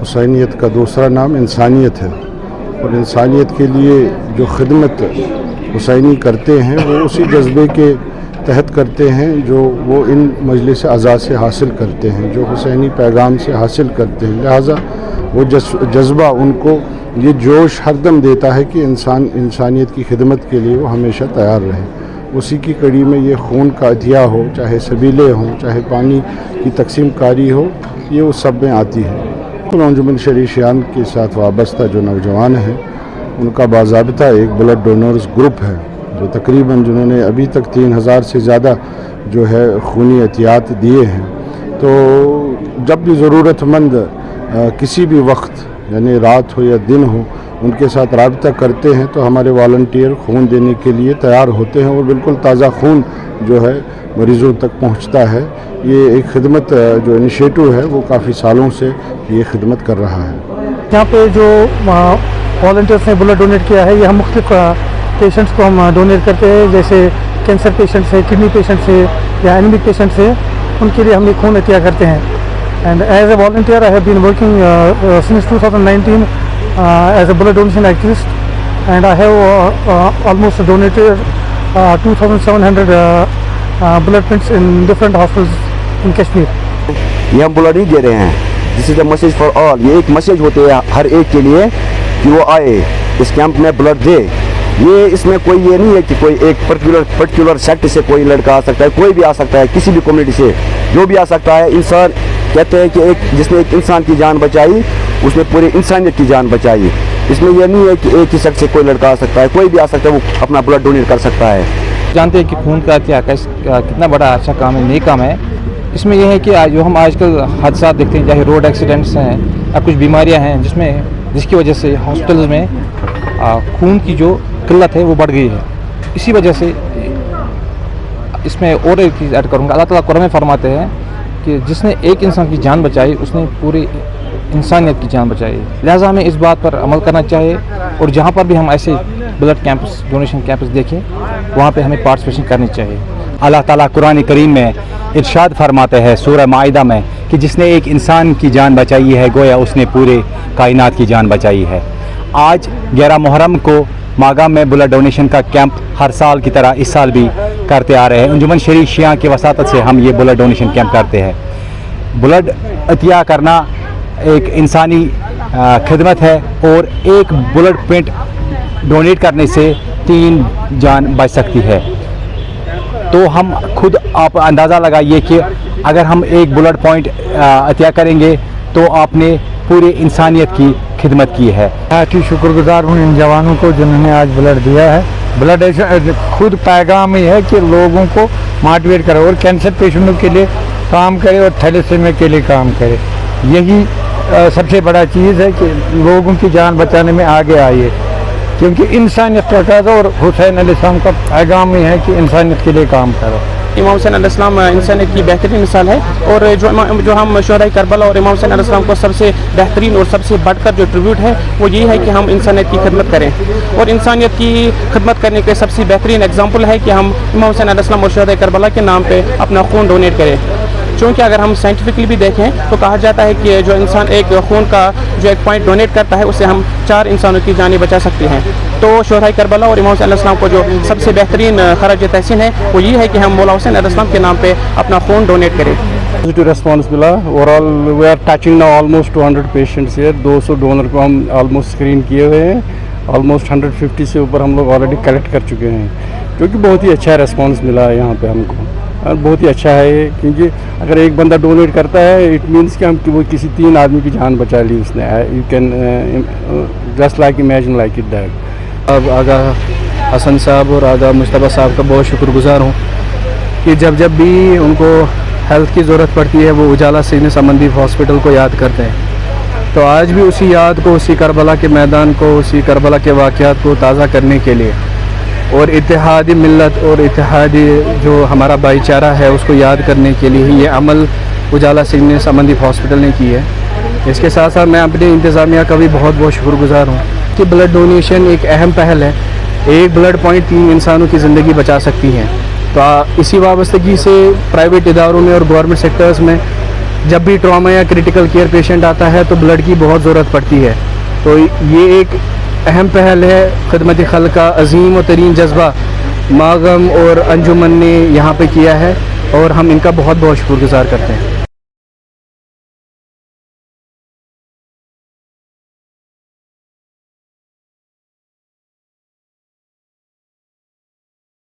हुसैनियत का दूसरा नाम इंसानियत है, और इंसानियत के लिए जो खिदमत हुसैनी करते हैं वो उसी जज्बे के तहत करते हैं जो वो इन मजलिस आज़ा से हासिल करते हैं, जो हुसैनी पैगाम से हासिल करते हैं। लिहाजा वो जज्बा उनको ये जोश हरदम देता है कि इंसानियत की खिदमत के लिए वो हमेशा तैयार रहें। उसी की कड़ी में ये खून का अतिया हो, चाहे सबीले हों, चाहे पानी की तकसीम कारी हो, ये उस सब में आती है। अंजुमन शरीशियान के साथ वाबस्ता जो नौजवान हैं उनका बाज़ाब्ता एक ब्लड डोनर्स ग्रुप है, जो तकरीबन जिन्होंने अभी तक 3000 से ज़्यादा जो है खूनी एहतियात दिए हैं। तो जब भी ज़रूरतमंद किसी भी वक्त, यानी रात हो या दिन हो, उनके साथ राब्ता करते हैं तो हमारे वॉलंटियर खून देने के लिए तैयार होते हैं और बिल्कुल ताज़ा खून जो है मरीज़ों तक पहुंचता है। ये एक खिदमत जो इनिशिएटिव है वो काफ़ी सालों से ये खिदमत कर रहा है। यहाँ पे जो वॉलंटियर्स ने ब्लड डोनेट किया है, ये हम मुख्तलिफ पेशेंट्स को हम डोनेट करते हैं, जैसे कैंसर पेशेंट्स है, किडनी पेशेंट्स है या एनीमिक पेशेंट्स है, उनके लिए हम ये खून अतिया करते हैं। And as a volunteer I have been working since 2019 as a blood donation activist, and I have almost donated 2,700 blood prints in different hospitals in Kashmir. ये हम ब्लड नहीं दे रहे हैं, this is a message for all. ये एक message होते है हर एक के लिए कि वो आए इस कैंप में ब्लड दे। ये इसमें कोई ये नहीं है कि कोई एक पर्टिकुलर सेक्ट से कोई लड़का आ सकता है, कोई भी आ सकता है, किसी भी कम्युनिटी से जो भी आ सकता है। इंसान कहते हैं कि एक जिसने एक इंसान की जान बचाई उसने पूरी इंसानियत की जान बचाई। इसमें यह नहीं है कि एक ही शख्स से कोई लड़का आ सकता है, कोई भी आ सकता है, वो अपना ब्लड डोनेट कर सकता है। जानते हैं कि खून का क्या कितना बड़ा अच्छा काम है, नेक काम है। इसमें यह है कि जो हम आजकल हादसा देखते हैं, चाहे रोड एक्सीडेंट्स हैं या कुछ बीमारियां हैं जिसकी वजह से हॉस्पिटल्स में खून की जो किल्लत है वो बढ़ गई है। इसी वजह से इसमें और एक चीज़ ऐड करूँगा, अल्लाह ताला कुरान में फरमाते हैं कि जिसने एक इंसान की जान बचाई उसने पूरी इंसानियत की जान बचाई। लिहाजा हमें इस बात पर अमल करना चाहिए और जहाँ पर भी हम ऐसे ब्लड कैंप्स, डोनेशन कैंप्स देखें वहाँ पे हमें पार्टिसिपेशन करनी चाहिए। अल्लाह ताला कुरान करीम में इरशाद फरमाते हैं सूरह माइदा में कि जिसने एक इंसान की जान बचाई है गोया उसने पूरे कायनात की जान बचाई है। आज 11 मुहर्रम को मागाम में ब्लड डोनेशन का कैंप हर साल की तरह इस साल भी करते आ रहे हैं। अंजुमन शरीशियां की वसातत से हम ये ब्लड डोनेशन कैंप करते हैं। ब्लड अतिया करना एक इंसानी खिदमत है और एक ब्लड प्रिंट डोनेट करने से 3 जान बच सकती है। तो हम खुद आप अंदाज़ा लगाइए कि अगर हम एक ब्लड पॉइंट अतिया करेंगे तो आपने पूरी इंसानियत की खिदमत की है। की शुक्रगुजार हूँ इन जवानों को जिन्होंने आज ब्लड दिया है। ब्लड खुद पैगाम ही है कि लोगों को मोटिवेट करे और कैंसर पेशेंटों के लिए काम करे और थैलेसीमिया के लिए काम करे। यही सबसे बड़ा चीज़ है कि लोगों की जान बचाने में आगे आइए, क्योंकि इंसानियत का तकाज़ा और हुसैन अलैहिस्सलाम का पैगाम ही है कि इंसानियत के लिए काम करो। इमाम हुसैन अलैहिस्सलाम इंसानियत की बेहतरीन मिसाल है और जो हम शोहराए करबला और इमाम हुसैन अलैहिस्सलाम को सबसे बेहतरीन और सबसे बढ़कर जो ट्रिब्यूट है वो यही है कि हम इंसानियत की खिदमत करें। और इंसानियत की खिदमत करने के सबसे बेहतरीन एग्जाम्पल है कि हम इमाम हुसैन अलैहिस्सलाम और शोहराए करबला के नाम पर अपना खून डोनेट करें। क्योंकि अगर हम साइंटिफिकली भी देखें तो कहा जाता है कि जो इंसान एक खून का जो एक पॉइंट डोनेट करता है उससे हम 4 इंसानों की जानें बचा सकते हैं। तो शोहराए करबला और इमाम हुसैन अलैहिस्सलाम को जो सबसे बेहतरीन खराज तहसीन है वो ये है कि हम मौला हुसैन अलैहिस्सलाम के नाम पे अपना खून डोनेट करें। पॉजिटिव रिस्पॉन्स मिला। Overall we are touching now almost 200 patients here. 200 donor को हम ऑलमोस्ट स्क्रीन किए हुए हैं। ऑलमोस्ट 150 से ऊपर हम लोग ऑलरेडी कलेक्ट कर चुके हैं, क्योंकि बहुत ही अच्छा रिस्पॉन्स मिला है यहाँ पे हमको और बहुत ही अच्छा है ये, क्योंकि अगर एक बंदा डोनेट करता है इट मीन्स कि हम वो किसी 3 आदमी की जान बचा ली उसने। You can just like imagine like it that. अब आगा हसन साहब और आगा मुस्तफ़ा साहब का बहुत शुक्रगुजार हूँ कि जब भी उनको हेल्थ की ज़रूरत पड़ती है वो उजाला सीने संबंधी हॉस्पिटल को याद करते हैं। तो आज भी उसी याद को, उसी करबला के मैदान को, उसी करबला के वाक़यात को ताज़ा करने के लिए और इत्तेहादी मिल्लत और इत्तेहादी जो हमारा भाईचारा है उसको याद करने के लिए ही ये अमल उजाला सीने संबंधी हॉस्पिटल ने की है। इसके साथ साथ मैं अपने इंतज़ामिया का भी बहुत बहुत शुक्रगुजार हूँ कि ब्लड डोनेशन एक अहम पहल है। एक ब्लड पॉइंट 3 इंसानों की ज़िंदगी बचा सकती है। तो इसी वाबस्तगी से प्राइवेट इदारों में और गवर्नमेंट सेक्टर्स में جب بھی ٹراما یا کرٹیکل کیئر پیشنٹ آتا ہے تو بلڈ کی بہت ضرورت پڑتی ہے. تو یہ ایک اہم پہل ہے خدمت خلق کا عظیم و ترین جذبہ ماغم اور انجمن نے یہاں پہ کیا ہے اور ہم ان کا بہت بہت شکر گزار کرتے ہیں.